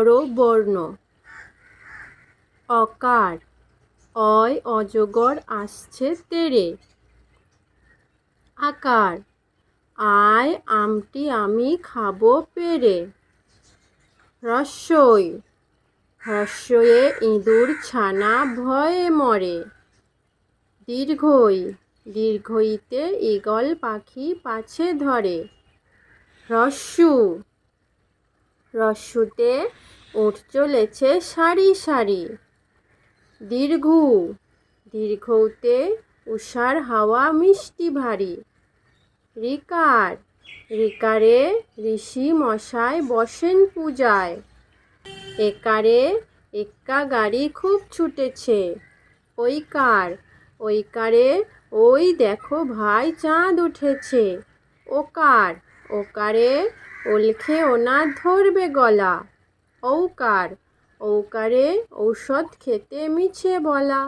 বড় বর্ণ। অকার, অয় অজগর আসছে তেড়ে। আকার, আয় আমটি আমি খাবো পেড়ে। রস্বই, হর্ষয়ে ইঁদুর ছানা ভয়ে মরে। দীর্ঘই, দীর্ঘইতে ঈগল পাখি পাছে ধরে। হ্রস্বু, হ্রস্বুতে উট চলেছে সারি সারি। দীর্ঘু, দীর্ঘউতে উষার হাওয়া মিষ্টি ভারী। ঋকার, ঋকারে ঋষি মশাই বসেন পূজায়। একারে এক্কা গাড়ি খুব ছুটেছে। ঐকার, ঐকারে ওই দেখো ভাই চাঁদ উঠেছে। ওকার, ওকারে ওলখে ওনার ধরবে গলা। ঔকার, ঔকারে ঔষধ খেতে মিছে বলা।